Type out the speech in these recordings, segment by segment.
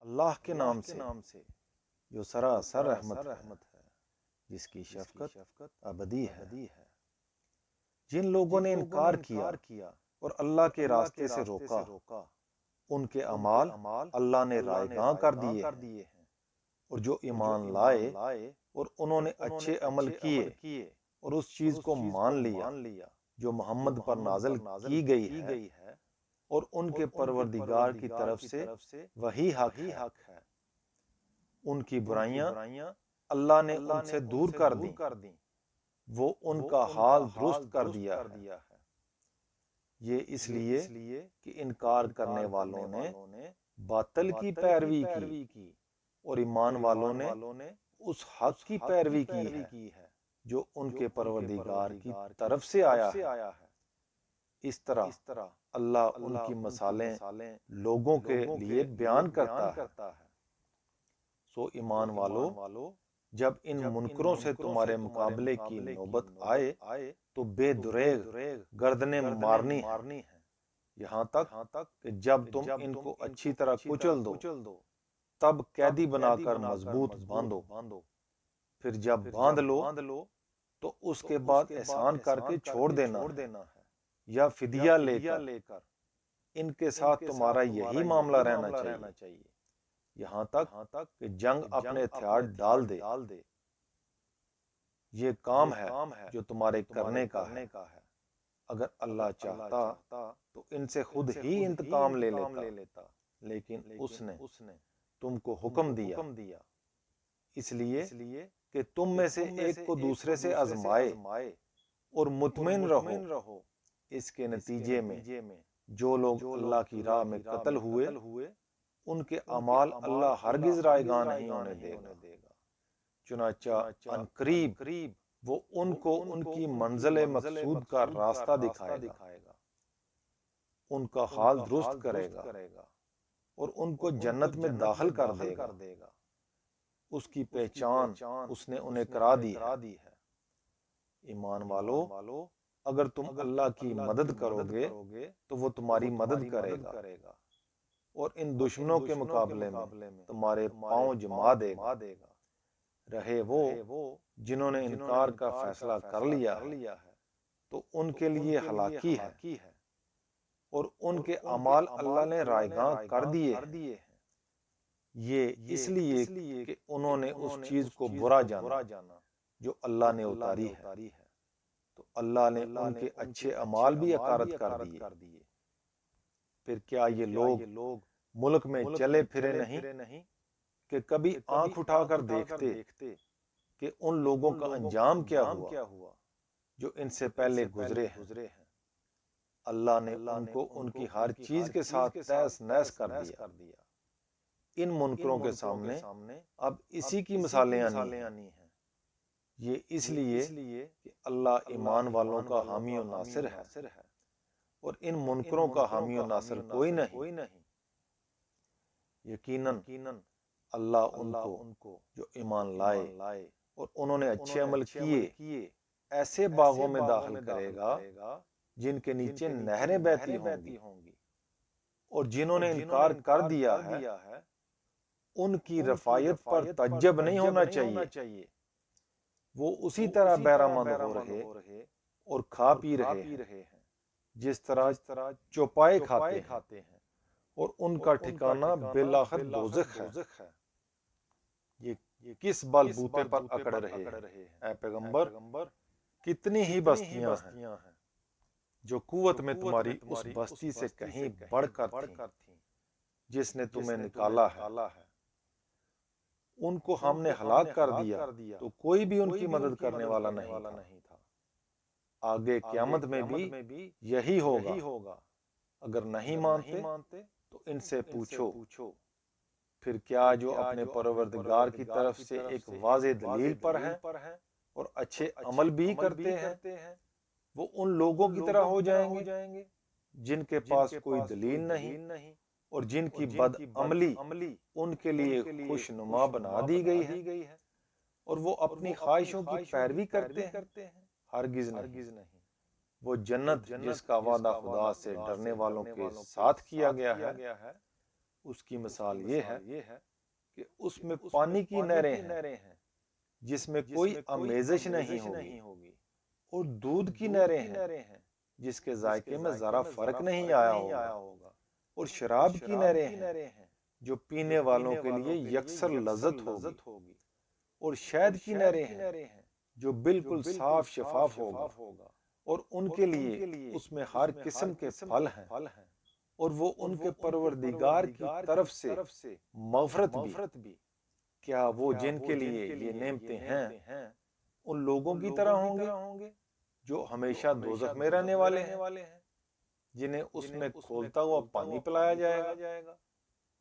اللہ کے نام سے جو سراسر رحمت ہے، جس کی شفقت ابدی ہے۔ جن لوگوں نے انکار کیا اور اللہ کے راستے سے روکا، ان کے اعمال اللہ نے رائیگاں کر دیے ہیں، اور جو ایمان لائے اور انہوں نے اچھے عمل کیے اور اس چیز کو مان لیا جو محمد پر نازل کی گئی ہے، اور ان کے پروردگار کی طرف سے وہی حق ہے، ان کی برائیاں اللہ نے ان سے دور کر دیں، وہ ان کا حال درست کر دیا ہے۔ یہ اس لیے کہ انکار کرنے والوں نے باطل کی پیروی کی اور ایمان والوں نے اس حق کی پیروی کی ہے جو ان کے پروردگار کی طرف سے آیا ہے۔ اس طرح اللہ ان کی مثالیں لوگوں کے لیے بیان کرتا ہے۔ سو ایمان والو، جب ان منکروں سے تمہارے مقابلے کی نوبت آئے تو بے دریغ گردنیں مارنی ہیں، یہاں تک کہ جب تم ان کو اچھی طرح کچل دو تب قیدی بنا کر مضبوط باندھو، پھر جب باندھ لو تو اس کے بعد احسان کر کے چھوڑ دینا ہے، یا فدیہ لے کر۔ ان کے ساتھ تمہارا یہی معاملہ رہنا چاہیے، یہاں تک کہ جنگ اپنے ہتھیار ڈال دے۔ یہ کام ہے جو تمہارے کرنے کا ہے، اگر اللہ چاہتا تو ان سے خود ہی انتقام لے لیتا، لیکن اس نے تم کو حکم دیا اس لیے کہ تم میں سے ایک کو دوسرے سے آزمائے اور مطمئن رہو۔ اس کے نتیجے میں جو لوگ اللہ کی راہ میں قتل ہوئے ان کے اعمال اللہ ہرگز رائیگاں نہیں ہونے دے گا، چنانچہ ان قریب وہ ان کو ان کی منزل مقصود کا راستہ دکھائے گا، ان کا حال درست کرے گا اور ان کو جنت میں داخل کر دے گا۔ اس کی پہچان اس نے انہیں کرا دی ہے۔ ایمان والو، اگر تم اللہ کی مدد کرو گے تو وہ تمہاری مدد کرے گا، اور ان دشمنوں کے مقابلے میں تمہارے پاؤں جما دے گا۔ رہے وہ جنہوں نے انکار کا فیصلہ کر لیا ہے تو ان کے لیے ہلاکی ہے، اور ان کے اعمال اللہ نے رائیگاں کر دیے ہیں۔ یہ اس لیے کہ انہوں نے اس چیز کو برا جانا جو اللہ نے اتاری ہے، تو اللہ نے ان کے اچھے اعمال بھی حقارت کر دیے۔ پھر کیا یہ لوگ ملک میں چلے پھرے نہیں کہ کبھی آنکھ اٹھا کر دیکھتے کہ ان لوگوں کا انجام کیا ہوا جو ان سے پہلے گزرے ہیں؟ اللہ نے ان کو ان کی ہر چیز کے ساتھ تہس نہس کر دیا۔ ان منکروں کے سامنے اب اسی کی مثالیں آنی ہیں۔ یہ اس لیے کہ اللہ ایمان والوں کا حامی و ناصر ہے، اور ان منکروں کا حامی و ناصر کوئی نہیں۔ یقیناً اللہ ان کو جو ایمان لائے اور انہوں نے اچھے عمل کیے ایسے باغوں میں داخل کرے گا جن کے نیچے نہریں بہتی ہوں گی، اور جنہوں نے انکار کر دیا ہے ان کی رفایت پر تعجب نہیں ہونا چاہیے۔ وہ اسی طرح بہرامند ہو رہے اور کھا پی رہے ہیں جس طرح چوپائے کھاتے ہیں، اور ان کا ٹھکانہ بالآخر دوزخ ہے۔ یہ کس بل بوتے پر اکڑ رہے ہیں اے پیغمبر؟ کتنی ہی بستیاں ہیں جو قوت میں تمہاری اس بستی سے کہیں بڑھ کر تھیں جس نے تمہیں نکالا ہے، ان کو ہم نے ہلاک کر دیا تو کوئی بھی ان کی مدد کرنے والا نہیں تھا۔ آگے قیامت میں بھی یہی ہوگا۔ اگر نہیں مانتے تو ان سے پوچھو، پھر کیا جو اپنے پروردگار کی طرف سے ایک واضح دلیل پر ہیں اور اچھے عمل بھی کرتے ہیں، وہ ان لوگوں کی طرح ہو جائیں گے جن کے پاس کوئی دلیل نہیں اور جن کی بد عملی ان کے لیے خوشنما بنا دی گئی ہے، اور وہ اپنی خواہشوں کی پیروی کرتے ہیں؟ ہرگز نہیں۔ وہ جنت جس کا وعدہ خدا سے ڈرنے والوں کے ساتھ کیا گیا ہے اس کی مثال یہ ہے کہ اس میں پانی کی نہریں ہیں جس میں کوئی آمیزش نہیں ہوگی، اور دودھ کی نہریں ہیں جس کے ذائقے میں ذرا فرق نہیں آیا ہوگا، اور شراب کی نہریں ہیں جو پینے والوں کے لیے یکسر لذت ہوگی، اور شہد کی نہریں ہیں جو بالکل صاف شفاف ہوگا، اور ان کے لیے اس میں ہر قسم کے پھل ہیں، اور وہ ان کے پروردگار کی طرف سے مغفرت بھی۔ کیا وہ جن کے لیے یہ نعمتیں ہیں ان لوگوں کی طرح ہوں گے جو ہمیشہ دوزخ میں رہنے والے ہیں، جنہیں اس میں کھولتا ہوا پانی پلایا جائے گا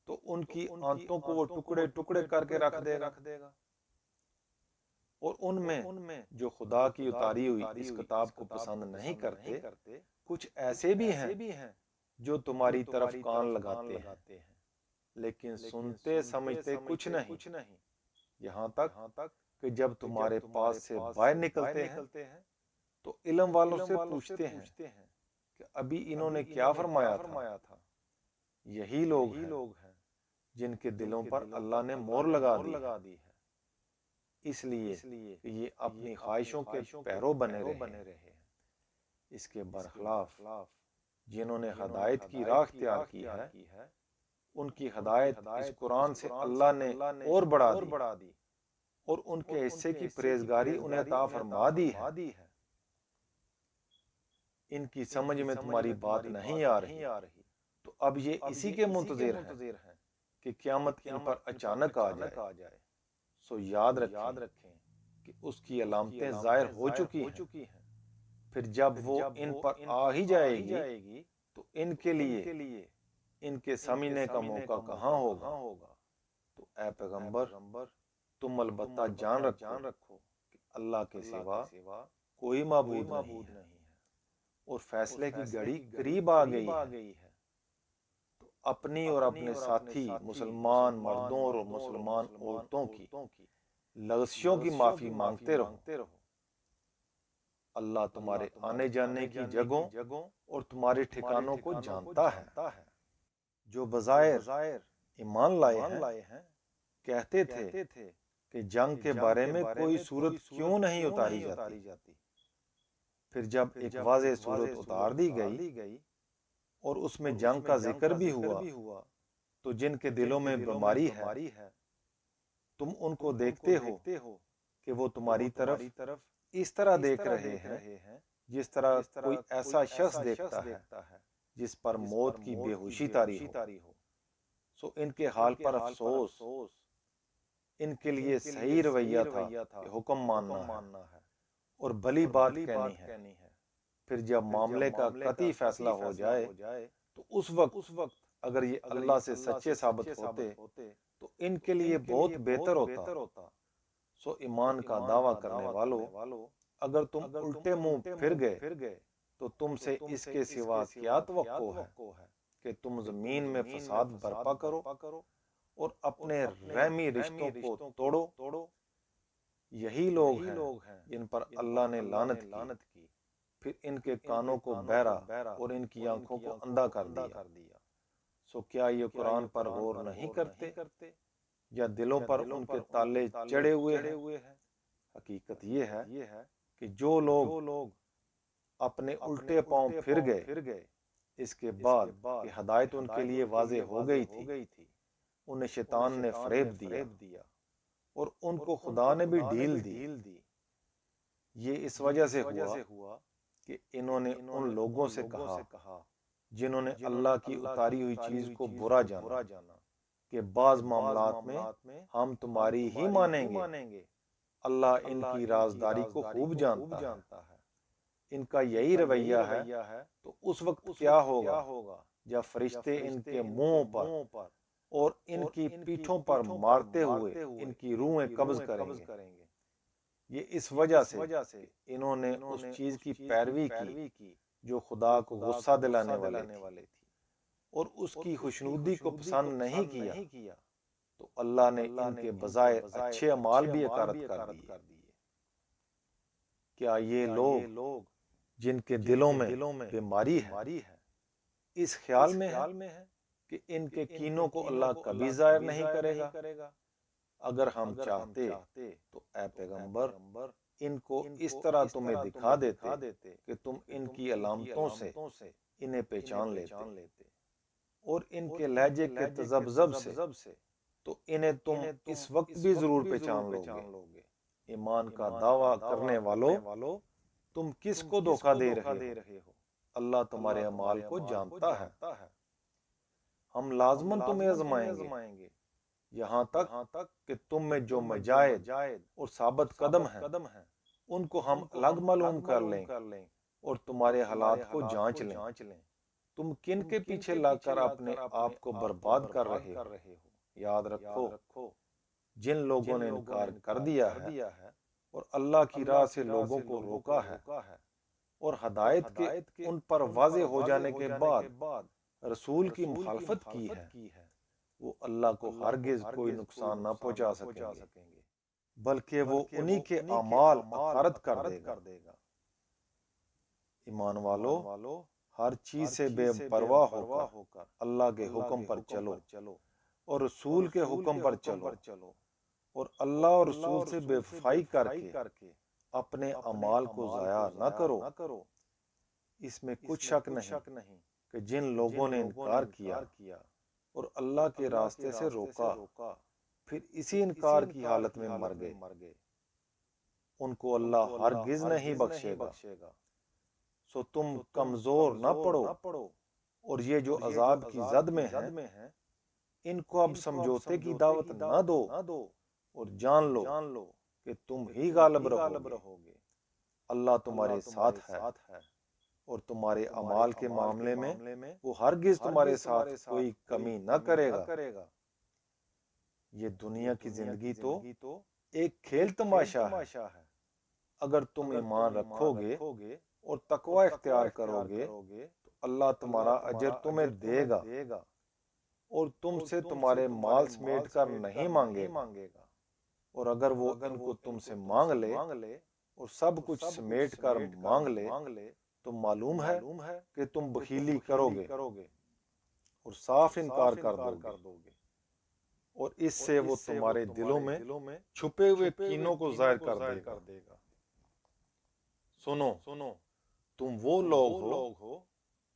تو ان کی آنتوں کو وہ ٹکڑے ٹکڑے کر کے رکھ دے گا۔ اور ان میں جو خدا کی اتاری ہوئی اس کتاب کو پسند نہیں کرتے، کچھ ایسے بھی ہیں جو تمہاری طرف کان لگاتے ہیں لیکن سنتے سمجھتے کچھ نہیں، یہاں تک کہ جب تمہارے پاس سے باہر نکلتے ہیں تو علم والوں سے پوچھتے ہیں کہ ابھی انہوں نے کیا فرمایا تھا۔ یہی لوگ ہیں جن کے دلوں پر اللہ نے مہر لگا دی ہے، اس لیے کہ یہ اپنی خواہشوں کے پیرو بنے رہے ہیں۔ اس کے برخلاف جنہوں نے ہدایت کی راہ اختیار کی ہے، ان کی ہدایت اس قرآن سے اللہ نے اور بڑھا دی، اور ان کے حصے کی پرہیزگاری انہیں عطا فرما دی ہے۔ ان کی سمجھ میں تمہاری بات نہیں آ رہی تو اب یہ اسی کے منتظر ہیں کہ قیامت ان پر اچانک آ جائے۔ سو یاد رکھیں کہ اس کی علامتیں ظاہر ہو چکی ہیں، پھر جب وہ ان پر آ ہی جائے گی تو ان کے لیے ان کے سمجھنے کا موقع کہاں ہوگا۔ تو اے پیغمبر، تم البتہ جان رکھو کہ اللہ کے سوا کوئی معبود نہیں ہے، اور فیصلے کی گھڑی قریب آ گئی ہے۔ تو اپنی اور اپنے ساتھی مسلمان مردوں اور مسلمان عورتوں کی لغزشوں کی معافی مانگتے رہو۔ اللہ تمہارے آنے جانے کی جگہوں اور تمہارے ٹھکانوں کو جانتا ہے۔ جو بظاہر ایمان لائے ہیں کہتے تھے کہ جنگ کے بارے میں کوئی صورت کیوں نہیں اتاری جاتی، پھر جب ایک واضح صورت اتار دی گئی اور اس میں جنگ کا ذکر بھی ہوا تو جن کے دلوں میں بیماری ہے تم ان کو دیکھتے ہو کہ وہ تمہاری طرف اس طرح دیکھ رہے ہیں جس طرح کوئی ایسا شخص دیکھتا ہے جس پر موت کی بے ہوشی طاری ہو۔ سو ان کے حال پر افسوس، ان کے لیے صحیح رویہ تھا کہ حکم ماننا ہے اور بھلی بات کہنی ہے۔ پھر جب معاملے کا قطعی فیصلہ ہو جائے تو اس وقت اگر یہ اللہ سے سچے ثابت ہوتے تو ان کے لیے بہت بہتر ہوتا۔ سو ایمان کا دعویٰ کرنے والو، اگر تم الٹے منہ پھر گئے تو تم سے اس کے سوا کیا توقع ہے کہ تم زمین میں فساد برپا کرو اور اپنے رحمی رشتوں کو توڑو۔ یہی لوگ ہیں جن پر اللہ نے لعنت کی، پھر ان کے کانوں کو بہرا اور ان کی آنکھوں کو اندھا کر دیا۔ سو کیا یہ قرآن پر غور نہیں کرتے یا دلوں پر ان کے تالے چڑھے ہوئے ہیں؟ حقیقت یہ ہے کہ جو لوگ اپنے الٹے پاؤں پھر گئے اس کے بعد کہ ہدایت ان کے لیے واضح ہو گئی تھی، انہیں شیطان نے فریب دیا اور ان کو خدا نے بھی ڈھیل دی۔ یہ اس وجہ سے ہوا کہ انہوں نے ان لوگوں سے کہا جنہوں نے اللہ کی اتاری ہوئی چیز کو برا جانا کہ بعض معاملات میں ہم تمہاری ہی مانیں گے، اللہ ان کی رازداری کو خوب جانتا ہے۔ ان کا یہی رویہ ہے تو اس وقت کیا ہوگا جب فرشتے ان کے منہوں پر اور ان کی پیٹھوں پر مارتے ہوئے ان کی روحیں قبض کریں گے۔ یہ اس وجہ سے انہوں نے اس چیز کی پیروی کی جو خدا کو غصہ دلانے والے تھی اور اس کی خوشنودی کو پسند نہیں کیا، تو اللہ نے ان کے بظاہر اچھے اعمال بھی اکارت کر دیے۔ کیا یہ لوگ جن کے دلوں میں بیماری ہے اس خیال میں ہے کہ ان کے کینوں کو اللہ کبھی ظاہر نہیں کرے گا۔ اگر ہم چاہتے تو اے پیغمبر ان کو اس طرح تمہیں دکھا دیتے کہ تم ان کی علامتوں سے انہیں پہچان لیتے، اور ان کے لہجے کے تذبذب سے تو انہیں تم اس وقت بھی ضرور پہچان لوگے۔ ایمان کا دعویٰ کرنے والوں، تم کس کو دھوکہ دے رہے ہو؟ اللہ تمہارے اعمال کو جانتا ہے۔ ہم لازماً تمہیں آزمائیں گے یہاں تک کہ تم میں جو مجاہد اور ثابت قدم ہیں ان کو ہم الگ معلوم کر لیں اور تمہارے حالات کو جانچ لیں۔ تم کن کے پیچھے لگ کر اپنے آپ کو برباد کر رہے ہو؟ یاد رکھو، جن لوگوں نے انکار کر دیا ہے اور اللہ کی راہ سے لوگوں کو روکا ہے اور ہدایت کے ان پر واضح ہو جانے کے بعد رسول کی مخالفت کی ہے، وہ اللہ کو ہرگز کوئی نقصان نہ پہنچا سکیں گے، بلکہ وہ انہی کے اعمال اخارت کر دے گا۔ ایمان والو، ہر چیز سے بے پرواہ ہو کر اللہ کے حکم پر چلو اور رسول کے حکم پر چلو، اور اللہ اور رسول سے بے وفائی کر کے اپنے اعمال کو ضائع نہ کرو۔ اس میں کچھ شک نہیں کہ جن لوگوں نے انکار کیا اور اللہ کے راستے سے روکا پھر اسی انکار کی حالت میں مر گئے، ان کو اللہ ہرگز نہیں بخشے گا۔ سو تم کمزور نہ پڑو، اور یہ جو عذاب کی زد میں ہیں ان کو اب سمجھوتے کی دعوت نہ دو، اور جان لو کہ تم ہی غالب رہو گے۔ اللہ تمہارے ساتھ ہے اور تمہارے اعمال کے معاملے میں وہ ہرگز تمہارے ساتھ کوئی کمی نہ کرے گا۔ یہ دنیا کی زندگی تو ایک کھیل تماشا ہے۔ اگر تم ایمان رکھو گے اور تقوی اختیار کرو گے تو اللہ تمہارا اجر تمہیں دے گا اور تم سے تمہارے مال سمیٹ کر نہیں مانگے گا، اور اگر وہ ان کو تم سے مانگ لے اور سب کچھ سمیٹ کر مانگ لے تو معلوم ہے کہ تم بخیلی کرو گے اور صاف انکار کر دو گے، اور اس سے وہ تمہارے دلوں میں چھپے ہوئے کینوں کو ظاہر کر دے گا۔ سنو، تم وہ لوگ ہو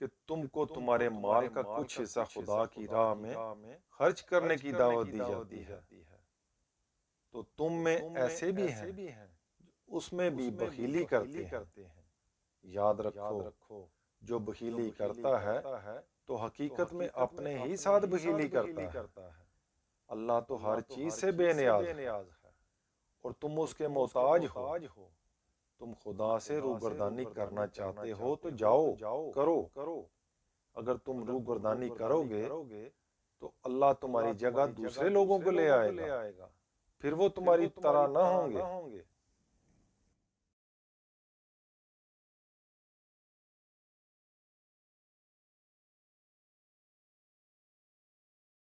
کہ تم کو تمہارے مال کا کچھ حصہ خدا کی راہ میں خرچ کرنے کی دعوت دی جاتی ہے، تو تم میں ایسے بھی ہیں اس میں بھی بخیلی کرتے ہیں۔ یاد رکھو، جو بخیلی کرتا ہے تو حقیقت میں اپنے ہی ساتھ بخیلی کرتا ہے۔ اللہ تو ہر چیز سے بے نیاز ہے اور تم اس کے محتاج ہو۔ تم خدا سے روگردانی کرنا چاہتے ہو تو جاؤ کرو۔ اگر تم روگردانی کرو گے تو اللہ تمہاری جگہ دوسرے لوگوں کو لے آئے گا، پھر وہ تمہاری طرح نہ ہوں گے۔